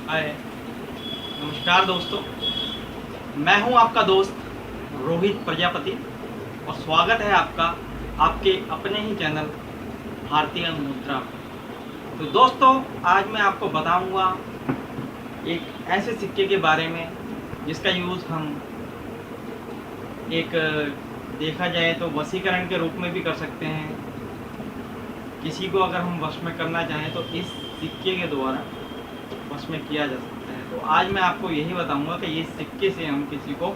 हाय, नमस्कार दोस्तों। मैं हूं आपका दोस्त रोहित प्रजापति और स्वागत है आपका आपके अपने ही चैनल भारतीय मुद्रा। तो दोस्तों, आज मैं आपको बताऊंगा एक ऐसे सिक्के के बारे में जिसका यूज़ हम एक देखा जाए तो वशीकरण के रूप में भी कर सकते हैं। किसी को अगर हम वश में करना चाहें तो इस सिक्के के द्वारा वश में किया जा सकता है। तो आज मैं आपको यही बताऊंगा कि ये सिक्के से हम किसी को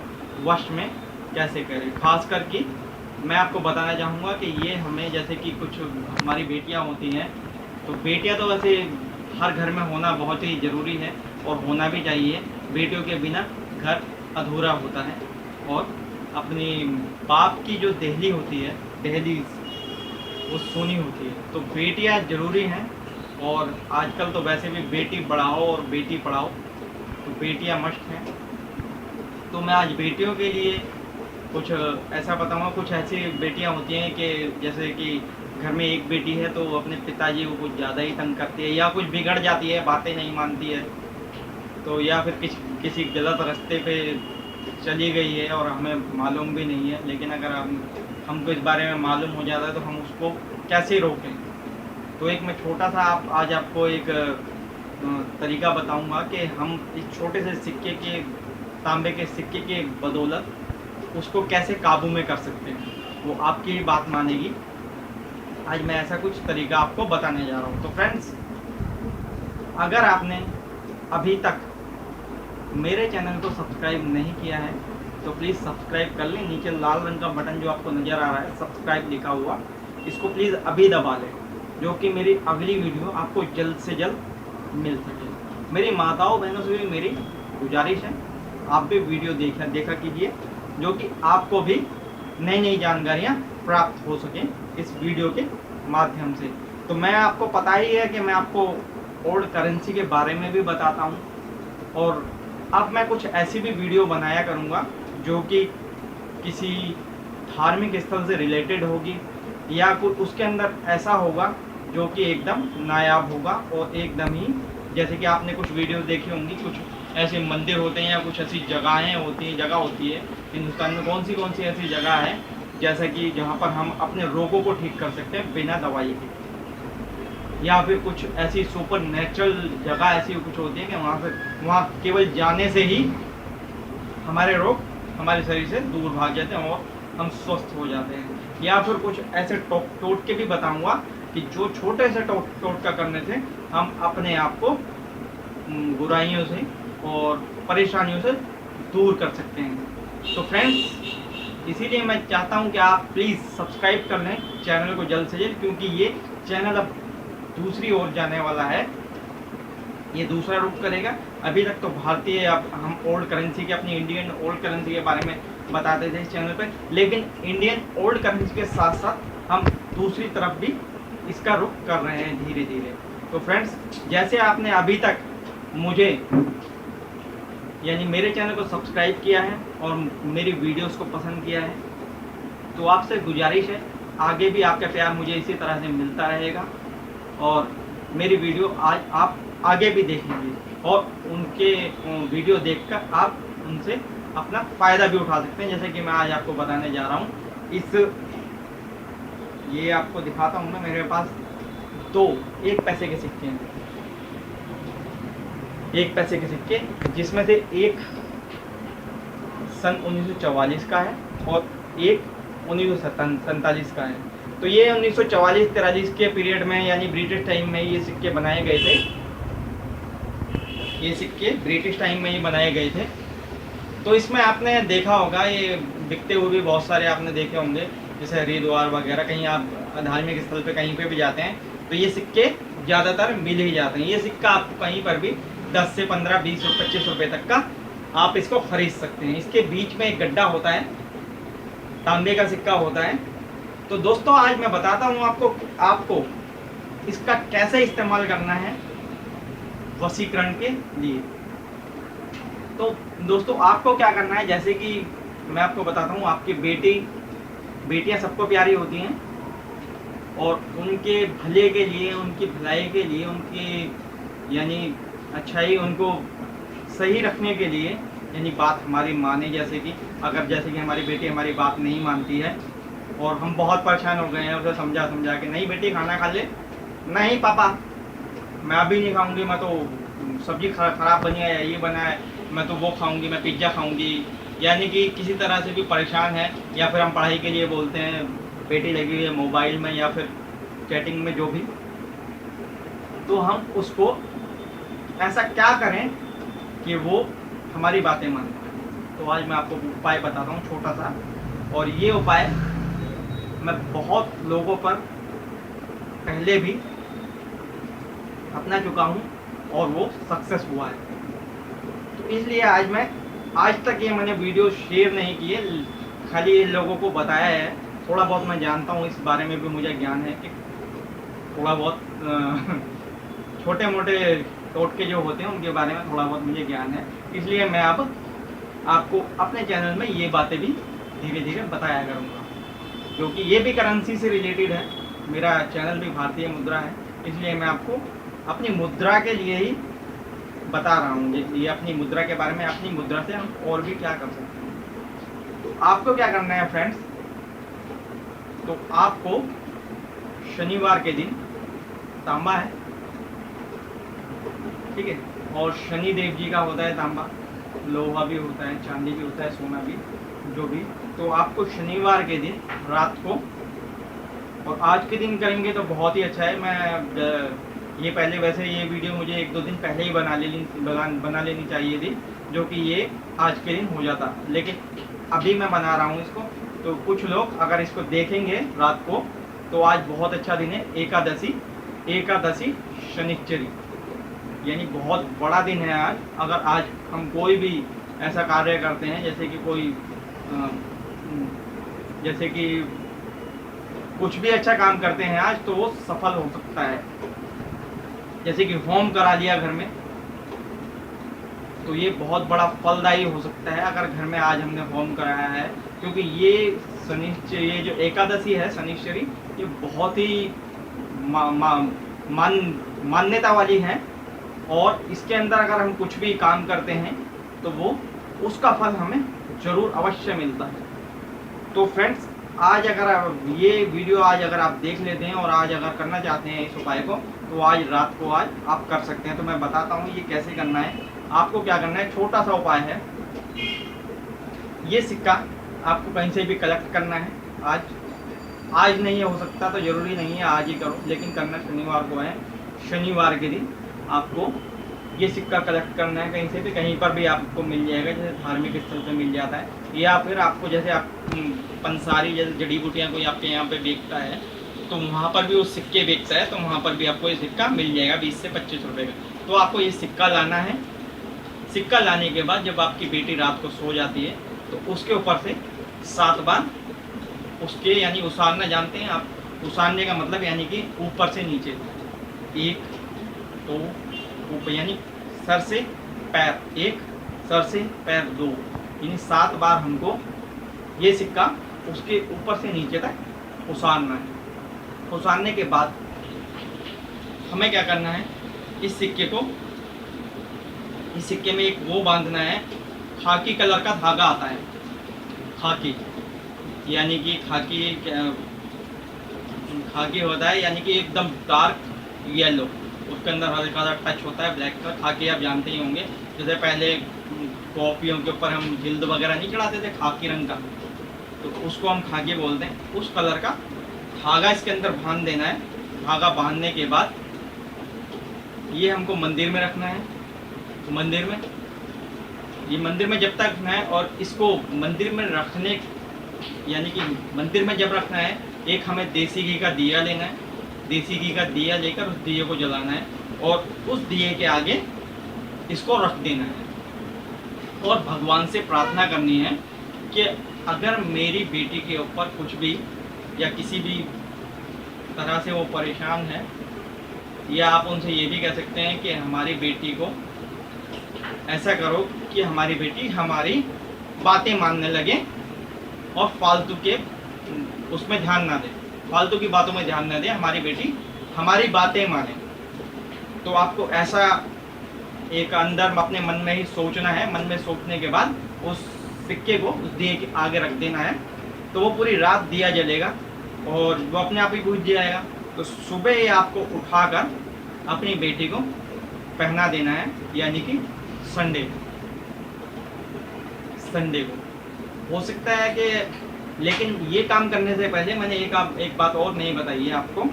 वश में कैसे करें। खास करके मैं आपको बताना चाहूँगा कि ये हमें, जैसे कि कुछ हमारी बेटियां होती हैं, तो बेटियां तो वैसे हर घर में होना बहुत ही ज़रूरी है और होना भी चाहिए। बेटियों के बिना घर अधूरा होता है। और अपनी बाप की जो दहली होती है, दहलीज, वो सोनी होती है। तो बेटियां ज़रूरी हैं और आजकल तो वैसे भी बेटी बढ़ाओ और बेटी पढ़ाओ, तो बेटियां मस्ट हैं। तो मैं आज बेटियों के लिए कुछ ऐसा बताऊंगा। कुछ ऐसी बेटियां होती हैं कि जैसे कि घर में एक बेटी है तो अपने पिताजी को कुछ ज़्यादा ही तंग करती है या कुछ बिगड़ जाती है, बातें नहीं मानती है, तो या फिर किसी गलत रास्ते पे चली गई है और हमें मालूम भी नहीं है। लेकिन अगर हमको इस बारे में मालूम हो जाता है तो हम उसको कैसे रोकें। तो एक मैं छोटा सा आज आपको एक तरीका बताऊंगा कि हम इस छोटे से सिक्के के, तांबे के सिक्के के बदौलत उसको कैसे काबू में कर सकते हैं। वो आपकी ही बात मानेगी। आज मैं ऐसा कुछ तरीका आपको बताने जा रहा हूँ। तो फ्रेंड्स, अगर आपने अभी तक मेरे चैनल को सब्सक्राइब नहीं किया है तो प्लीज़ सब्सक्राइब कर लें। नीचे लाल रंग का बटन जो आपको नज़र आ रहा है सब्सक्राइब लिखा हुआ, इसको प्लीज़ अभी दबा लें, जो कि मेरी अगली वीडियो आपको जल्द से जल्द मिल सके। मेरी माताओं बहनों से भी मेरी गुजारिश है, आप भी वीडियो देखा कीजिए, जो कि आपको भी नई नई जानकारियाँ प्राप्त हो सकें इस वीडियो के माध्यम से। तो मैं आपको पता ही है कि मैं आपको ओल्ड करेंसी के बारे में भी बताता हूँ, और अब मैं कुछ ऐसी भी वीडियो बनाया करूँगा जो कि किसी धार्मिक स्थल से रिलेटेड होगी, या कुछ उसके अंदर ऐसा होगा जो कि एकदम नायाब होगा और एकदम ही, जैसे कि आपने कुछ वीडियो देखी होंगी, कुछ ऐसे मंदिर होते हैं या कुछ ऐसी जगह होती है हिंदुस्तान में। कौन सी ऐसी जगह है जैसा कि जहाँ पर हम अपने रोगों को ठीक कर सकते हैं बिना दवाई के, या फिर कुछ ऐसी सुपर नेचुरल जगह ऐसी कुछ होती है कि वहाँ केवल जाने से ही हमारे रोग हमारे शरीर से दूर भाग जाते हैं और हम स्वस्थ हो जाते हैं। या फिर कुछ ऐसे टोटके भी बताऊंगा कि जो छोटे से टोटका करने से हम अपने आप को बुराइयों से और परेशानियों से दूर कर सकते हैं। तो फ्रेंड्स, इसीलिए मैं चाहता हूं कि आप प्लीज़ सब्सक्राइब कर लें चैनल को जल्द से जल्द, क्योंकि ये चैनल अब दूसरी ओर जाने वाला है, ये दूसरा रुख करेगा। अभी तक तो भारतीय, अब हम ओल्ड करेंसी के, अपनी इंडियन ओल्ड करेंसी के बारे में बताते थे इस चैनल पे, लेकिन इंडियन ओल्ड करेंसी के साथ साथ हम दूसरी तरफ भी इसका रुख कर रहे हैं धीरे धीरे। तो फ्रेंड्स, जैसे आपने अभी तक मुझे, यानी मेरे चैनल को सब्सक्राइब किया है और मेरी वीडियोस को पसंद किया है, तो आपसे गुजारिश है आगे भी आपका प्यार मुझे इसी तरह से मिलता रहेगा और मेरी वीडियो आज आप आगे भी देखेंगे और उनके वीडियो देखकर आप उनसे अपना फ़ायदा भी उठा सकते हैं। जैसे कि मैं आज आपको बताने जा रहा हूँ, ये आपको दिखाता हूँ मैं। मेरे पास दो 1 पैसे के सिक्के हैं, 1 पैसे के सिक्के, जिसमें से एक सन 1944 का है और एक 1947 का है। तो ये 1944-43 के पीरियड में, यानी ब्रिटिश टाइम में ये सिक्के बनाए गए थे। ये सिक्के ब्रिटिश टाइम में ही बनाए गए थे। तो इसमें आपने देखा होगा, ये बिकते हुए भी बहुत सारे आपने देखे होंगे, जैसे हरिद्वार वगैरह, कहीं आप धार्मिक स्थल पे कहीं पे भी जाते हैं तो ये सिक्के ज़्यादातर मिल ही जाते हैं। ये सिक्का आपको कहीं पर भी 10 से 15, 20 और 25 रुपये तक का आप इसको खरीद सकते हैं। इसके बीच में एक गड्ढा होता है, तांबे का सिक्का होता है। तो दोस्तों, आज मैं बताता हूँ आपको इसका कैसे इस्तेमाल करना है वशीकरण के लिए। तो दोस्तों, आपको क्या करना है, जैसे कि मैं आपको बताता हूँ, आपकी बेटियां सबको प्यारी होती हैं और उनके भले के लिए, उनकी भलाई के लिए, उनकी यानी अच्छाई उनको सही रखने के लिए, यानी बात हमारी माने, जैसे कि हमारी बेटी हमारी बात नहीं मानती है और हम बहुत परेशान हो गए हैं उसे समझा समझा के, नहीं बेटी खाना खा ले, नहीं पापा मैं अभी नहीं खाऊंगी, मैं तो सब्जी खराब बनी है, ये बना है, मैं तो वो खाऊंगी, मैं पिज्ज़ा खाऊंगी, यानी कि किसी तरह से भी परेशान है, या फिर हम पढ़ाई के लिए बोलते हैं, बेटी लगी हुई है मोबाइल में या फिर चैटिंग में जो भी, तो हम उसको ऐसा क्या करें कि वो हमारी बातें माने। तो आज मैं आपको उपाय बताता हूँ छोटा सा, और ये उपाय मैं बहुत लोगों पर पहले भी अपना चुका हूँ और वो सक्सेस हुआ है। तो इसलिए आज तक ये मैंने वीडियो शेयर नहीं किए, खाली इन लोगों को बताया है। थोड़ा बहुत मैं जानता हूँ, इस बारे में भी मुझे ज्ञान है कि थोड़ा बहुत छोटे मोटे टोटके जो होते हैं उनके बारे में थोड़ा बहुत मुझे ज्ञान है, इसलिए मैं अब आपको अपने चैनल में ये बातें भी धीरे धीरे बताया करूँगा, क्योंकि ये भी करेंसी से रिलेटेड है। मेरा चैनल भी भारतीय मुद्रा है, इसलिए मैं आपको अपनी मुद्रा के लिए ही बता रहा हूँ, ये अपनी मुद्रा के बारे में। अपनी मुद्रा से हम और भी क्या कर सकते हैं। तो आपको क्या करना है फ्रेंड्स, तो आपको शनिवार के दिन तांबा है, ठीक है, और शनि देव जी का होता है तांबा, लोहा भी होता है, चांदी भी होता है, सोना भी, जो भी। तो आपको शनिवार के दिन रात को, और आज के दिन करेंगे तो बहुत ही अच्छा है। मैं ये पहले वैसे ये वीडियो मुझे 1-2 दिन पहले ही बना लेनी चाहिए थी, जो कि ये आज के दिन हो जाता, लेकिन अभी मैं बना रहा हूँ इसको। तो कुछ लोग अगर इसको देखेंगे रात को, तो आज बहुत अच्छा दिन है, एकादशी शनिश्चरी, यानी बहुत बड़ा दिन है आज। अगर आज हम कोई भी ऐसा कार्य करते हैं, जैसे कि कुछ भी अच्छा काम करते हैं आज, तो वो सफल हो सकता है। जैसे कि होम करा लिया घर में, तो ये बहुत बड़ा फलदायी हो सकता है अगर घर में आज हमने होम कराया है, क्योंकि ये जो एकादशी है शनिश्चरी, ये बहुत ही मान्यता वाली है, और इसके अंदर अगर हम कुछ भी काम करते हैं तो वो उसका फल हमें जरूर अवश्य मिलता है। तो फ्रेंड्स, आज अगर ये वीडियो अगर आप देख लेते हैं और आज अगर करना चाहते हैं इस उपाय को, तो आज रात को आप कर सकते हैं। तो मैं बताता हूँ ये कैसे करना है। आपको क्या करना है, छोटा सा उपाय है, ये सिक्का आपको कहीं से भी कलेक्ट करना है। आज नहीं हो सकता तो ज़रूरी नहीं है आज ही करो, लेकिन करना शनिवार को है। शनिवार के दिन आपको ये सिक्का कलेक्ट करना है, कहीं से भी, कहीं पर भी आपको मिल जाएगा, जैसे धार्मिक स्थल पे मिल जाता है, या फिर आपको जैसे आप पंसारी जैसे जड़ी बूटियाँ कोई आपके यहाँ पे बेचता है, तो वहाँ पर भी वो सिक्के बेचता है, तो वहाँ पर भी आपको ये सिक्का मिल जाएगा 20 से 25 रुपये का। तो आपको ये सिक्का लाना है। सिक्का लाने के बाद जब आपकी बेटी रात को सो जाती है, तो उसके ऊपर से 7 बार उसके, यानी उसारना जानते हैं आप, उसारने का मतलब यानी कि ऊपर से नीचे, 1 2 ऊपर, यानी सर से पैर 1, सर से पैर 2, यानी 7 बार हमको ये सिक्का उसके ऊपर से नीचे तक उसारना है। उसारने के बाद हमें क्या करना है, इस सिक्के में एक वो बांधना है, खाकी कलर का धागा आता है, खाकी, यानी कि खाकी होता है, यानी कि एकदम डार्क येलो, उसके अंदर हल्का सा टच होता है ब्लैक का। खाकी आप जानते ही होंगे, जैसे पहले कॉपियों के ऊपर हम जिल्द वगैरह नहीं चढ़ाते थे खाकी रंग का, तो उसको हम खाकी बोलते हैं। उस कलर का धागा इसके अंदर बांध देना है। धागा बांधने के बाद ये हमको मंदिर में रखना है। मंदिर में जब तक रखना है, और इसको मंदिर में रखने, यानी कि मंदिर में जब रखना है, एक हमें देसी घी का दिया लेना है। देसी घी का दिया लेकर उस दिए को जलाना है, और उस दिए के आगे इसको रख देना है, और भगवान से प्रार्थना करनी है कि अगर मेरी बेटी के ऊपर कुछ भी या किसी भी तरह से वो परेशान है, या आप उनसे ये भी कह सकते हैं कि हमारी बेटी को ऐसा करो कि हमारी बेटी हमारी बातें मानने लगे और फालतू के उसमें ध्यान ना दे, फालतू की बातों में ध्यान ना दे, हमारी बेटी हमारी बातें माने। तो आपको ऐसा एक अंदर अपने मन में ही सोचना है, मन में सोचने के बाद उस सिक्के को उस दिए के आगे रख देना है, तो वो पूरी रात दिया जलेगा और वो अपने आप ही बुझ जाएगा। तो सुबह ही आपको उठाकर अपनी बेटी को पहना देना है, यानी कि संडे को। हो सकता है कि, लेकिन ये काम करने से पहले मैंने एक बात और नहीं बताई है आपको,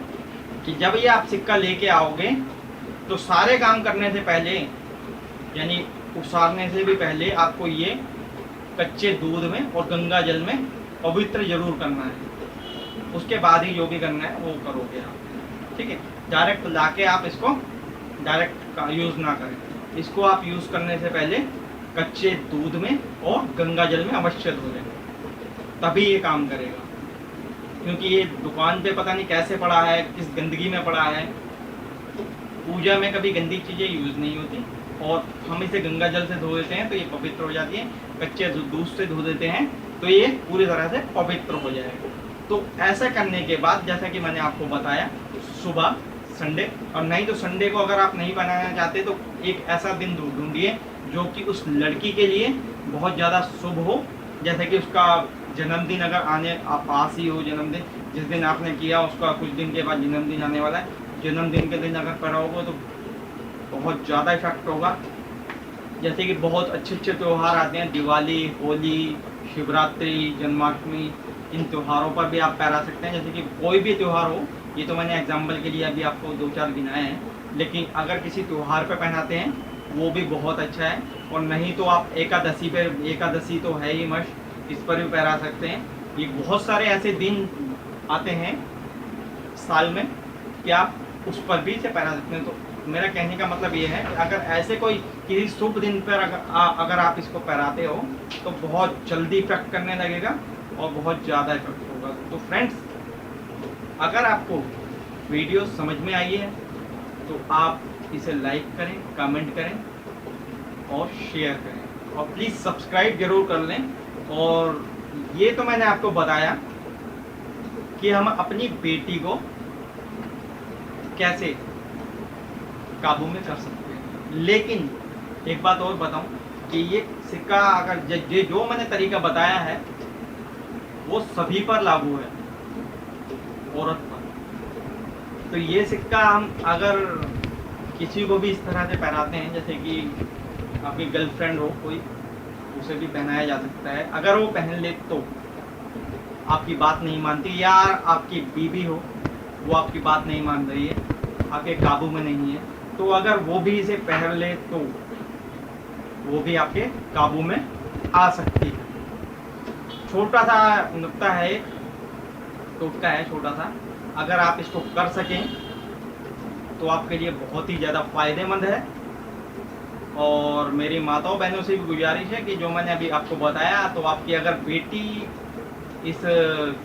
कि जब ये आप सिक्का लेके आओगे तो सारे काम करने से पहले, यानी उसारने से भी पहले, आपको ये कच्चे दूध में और गंगा जल में पवित्र जरूर करना है। उसके बाद ही जो भी करना है वो करोगे आप, ठीक है। डायरेक्ट लाके आप इसको डायरेक्ट यूज़ ना करें। इसको आप यूज़ करने से पहले कच्चे दूध में और गंगा जल में अवश्य धो लें, तभी ये काम करेगा। क्योंकि ये दुकान पे पता नहीं कैसे पड़ा है, किस गंदगी में पड़ा है। पूजा में कभी गंदी चीज़ें यूज़ नहीं होती, और हम इसे गंगा जल से धो देते हैं तो ये पवित्र हो जाती है। कच्चे दूध से धो देते हैं तो ये पूरी तरह से पवित्र हो जाएगा। तो ऐसा करने के बाद, जैसा कि मैंने आपको बताया, सुबह संडे, और नहीं तो संडे को अगर आप नहीं बनाना चाहते तो एक ऐसा दिन ढूंढिए जो कि उस लड़की के लिए बहुत ज़्यादा शुभ हो। जैसे कि उसका जन्मदिन अगर आने पास ही हो, जन्मदिन जिस दिन आपने किया उसका कुछ दिन के बाद जन्मदिन आने वाला है, जन्मदिन के दिन अगर करा होगा तो बहुत ज़्यादा इफेक्ट होगा। जैसे कि बहुत अच्छे अच्छे त्यौहार आते हैं, दिवाली, होली, शिवरात्रि, जन्माष्टमी, इन त्योहारों पर भी आप पहना सकते हैं। जैसे कि कोई भी त्यौहार हो, ये तो मैंने एग्जाम्पल के लिए अभी आपको 2-4 गिनाए हैं, लेकिन अगर किसी त्यौहार पर पहनाते हैं वो भी बहुत अच्छा है। और नहीं तो आप एकादशी तो है ही मस्त, इस पर भी पहना सकते हैं। ये बहुत सारे ऐसे दिन आते हैं साल में कि आप उस पर भी इसे पहना सकते हैं। तो मेरा कहने का मतलब ये है कि अगर ऐसे कोई किसी शुभ दिन पर अगर आप इसको पहनाते हो तो बहुत जल्दी इफेक्ट करने लगेगा और बहुत ज़्यादा इफेक्ट होगा। तो फ्रेंड्स, अगर आपको वीडियो समझ में आई है तो आप इसे लाइक करें, कमेंट करें और शेयर करें, और प्लीज़ सब्सक्राइब जरूर कर लें। और ये तो मैंने आपको बताया कि हम अपनी बेटी को कैसे काबू में कर सकते हैं। लेकिन एक बात और बताऊं कि ये सिक्का, अगर जो मैंने तरीका बताया है वो सभी पर लागू है, औरत पर। तो ये सिक्का हम अगर किसी को भी इस तरह से पहनाते हैं, जैसे कि आपकी गर्लफ्रेंड हो कोई, उसे भी पहनाया जा सकता है। अगर वो पहन ले तो आपकी बात नहीं मानती, या आपकी बीवी हो वो आपकी बात नहीं मान रही है, आपके काबू में नहीं है, तो अगर वो भी इसे पहन ले तो वो भी आपके काबू में आ सकती है। छोटा सा नुक्ता है, एक टोटका है छोटा सा, अगर आप इसको कर सकें तो आपके लिए बहुत ही ज़्यादा फायदेमंद है। और मेरी माताओं बहनों से भी गुजारिश है कि जो मैंने अभी आपको बताया, तो आपकी अगर बेटी इस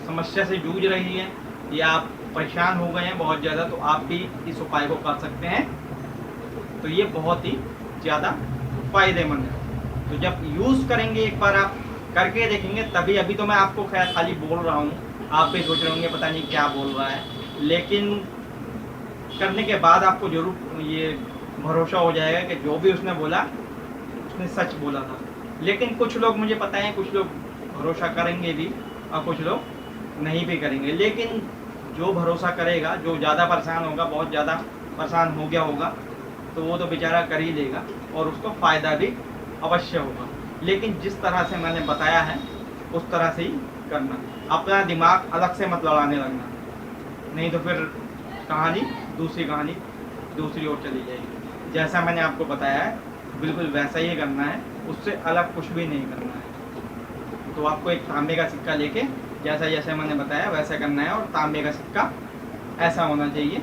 समस्या से जूझ रही है या आप परेशान हो गए हैं बहुत ज़्यादा, तो आप भी इस उपाय को कर सकते हैं। तो ये बहुत ही ज़्यादा फायदेमंद है। तो जब यूज़ करेंगे, एक बार आप करके देखेंगे तभी। अभी तो मैं आपको खैर खाली बोल रहा हूँ, आप भी सोच रहे होंगे पता नहीं क्या बोल रहा है, लेकिन करने के बाद आपको जरूर ये भरोसा हो जाएगा कि जो भी उसने बोला उसने सच बोला था। लेकिन कुछ लोग, मुझे पता है, कुछ लोग भरोसा करेंगे भी और कुछ लोग नहीं भी करेंगे। लेकिन जो भरोसा करेगा, जो ज़्यादा परेशान होगा, बहुत ज़्यादा परेशान हो गया होगा, तो वो तो बेचारा कर ही लेगा और उसको फ़ायदा भी अवश्य होगा। लेकिन जिस तरह से मैंने बताया है उस तरह से ही करना, अपना दिमाग अलग से मत लड़ाने लगना, नहीं तो फिर दूसरी दूसरी ओर चली जाएगी। जैसा मैंने आपको बताया है बिल्कुल वैसा ही करना है, उससे अलग कुछ भी नहीं करना है। तो आपको एक तांबे का सिक्का लेके जैसा जैसा मैंने बताया वैसा करना है, और तांबे का सिक्का ऐसा होना चाहिए।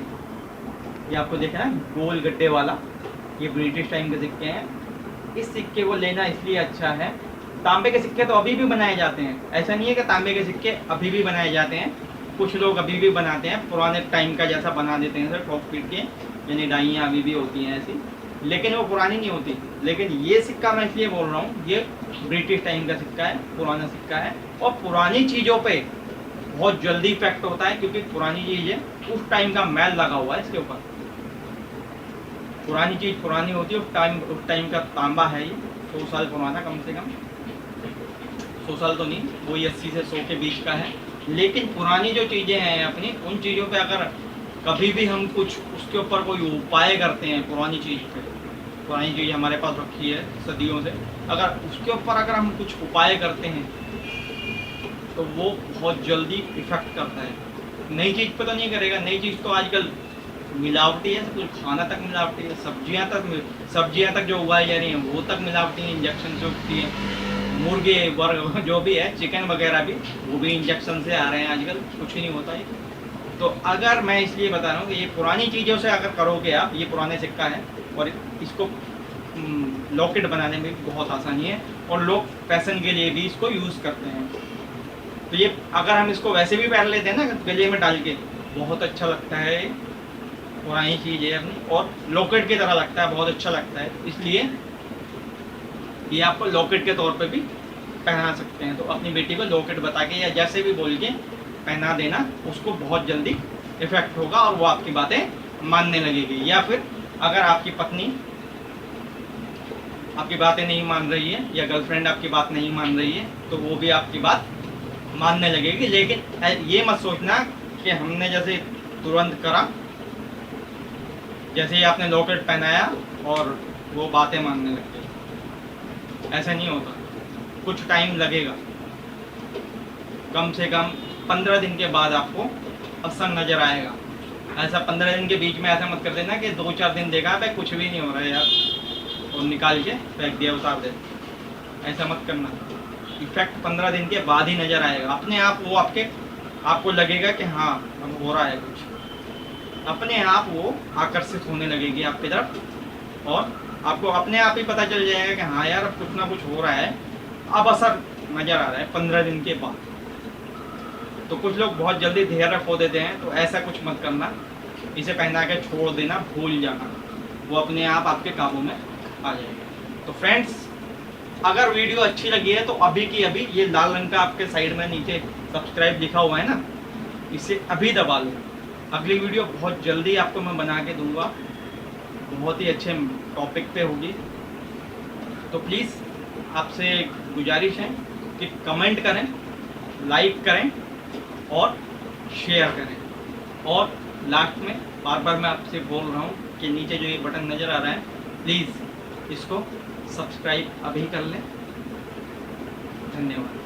ये आपको देखना है गोल गड्ढे वाला, ये ब्रिटिश टाइम के सिक्के हैं। इस सिक्के को लेना इसलिए अच्छा है, तांबे के सिक्के तो अभी भी बनाए जाते हैं, ऐसा नहीं है कि तांबे के सिक्के अभी भी बनाए जाते हैं। कुछ लोग अभी भी बनाते हैं, पुराने टाइम का जैसा बना देते हैं सर, टॉप पीट के, यानी डाइयाँ अभी भी होती हैं ऐसी, लेकिन वो पुरानी नहीं होती। लेकिन ये सिक्का मैं इसलिए बोल रहा हूँ, ये ब्रिटिश टाइम का सिक्का है, पुराना सिक्का है, और पुरानी चीज़ों पे बहुत जल्दी इफेक्ट होता है, क्योंकि पुरानी चीज़ है, उस टाइम का मैल लगा हुआ है इसके ऊपर। पुरानी चीज़ पुरानी होती है, उस टाइम का तांबा है ये, 100 साल पुराना कम से कम, 100 साल तो नहीं, वही 80 से 100 के बीच का है। लेकिन पुरानी जो चीज़ें हैं अपनी, उन चीज़ों पे अगर कभी भी हम कुछ उसके ऊपर कोई उपाय करते हैं, पुरानी चीज़ पे, पुरानी चीज़ हमारे पास रखी है सदियों से, अगर उसके ऊपर अगर हम कुछ उपाय करते हैं तो वो बहुत जल्दी इफ़ेक्ट करता है। नई चीज़ पे तो नहीं करेगा, नई चीज़ तो आजकल मिलावटी है, कुछ खाना तक मिलावटी है, सब्जियां तक जो उगाई जा रही हैं वो तक मिलावटी इंजेक्शन से उगती है। मुर्गे वर्ग जो भी है, चिकन वगैरह भी, वो भी इंजेक्शन से आ रहे हैं आजकल, कुछ ही नहीं होता है। तो अगर मैं इसलिए बता रहा हूँ कि ये पुरानी चीज़ों से अगर करोगे आप, ये पुराने सिक्का है और इसको लॉकेट बनाने में भी बहुत आसानी है और लोग फैशन के लिए भी इसको यूज़ करते हैं। तो ये अगर हम इसको वैसे भी पहन लेते हैं ना गले में डाल के, बहुत अच्छा लगता है, पुरानी चीज़ है अपनी और लॉकेट की तरह लगता है, बहुत अच्छा लगता है। इसलिए ये आपको लॉकेट के तौर पे भी पहना सकते हैं। तो अपनी बेटी को लॉकेट बता के या जैसे भी बोल के पहना देना, उसको बहुत जल्दी इफेक्ट होगा और वो आपकी बातें मानने लगेगी। या फिर अगर आपकी पत्नी आपकी बातें नहीं मान रही है या गर्लफ्रेंड आपकी बात नहीं मान रही है तो वो भी आपकी बात मानने लगेगी। लेकिन ये मत सोचना कि हमने जैसे तुरंत करा, जैसे ही आपने लॉकेट पहनाया और वो बातें मानने लग गई, ऐसा नहीं होता, कुछ टाइम लगेगा। कम से कम 15 दिन के बाद आपको असर नज़र आएगा। ऐसा 15 दिन के बीच में ऐसा मत कर देना कि 2-4 दिन देखा भाई कुछ भी नहीं हो रहा है यार और निकाल के फेंक दिया, उतार दे, ऐसा मत करना। इफेक्ट 15 दिन के बाद ही नज़र आएगा अपने आप। वो आपको लगेगा कि हाँ अब हो रहा है कुछ, अपने आप वो आकर्षित होने लगेगी आपकी तरफ और आपको अपने आप ही पता चल जाएगा कि हाँ यार अब कुछ ना कुछ हो रहा है, अब असर नज़र आ रहा है 15 दिन के बाद। तो कुछ लोग बहुत जल्दी धैर्य खो देते हैं, तो ऐसा कुछ मत करना, इसे पहना के छोड़ देना, भूल जाना, वो अपने आप आपके काबू में आ जाएगा। तो फ्रेंड्स, अगर वीडियो अच्छी लगी है तो अभी की अभी ये लाल रंग का आपके साइड में नीचे सब्सक्राइब लिखा हुआ है ना, इसे अभी दबा लो। अगली वीडियो बहुत जल्दी आपको मैं बना के दूंगा, बहुत ही अच्छे टॉपिक पे होगी। तो प्लीज़ आपसे गुजारिश है कि कमेंट करें, लाइक करें और शेयर करें। और लास्ट में बार बार मैं आपसे बोल रहा हूँ कि नीचे जो ये बटन नज़र आ रहा है, प्लीज़ इसको सब्सक्राइब अभी कर लें। धन्यवाद।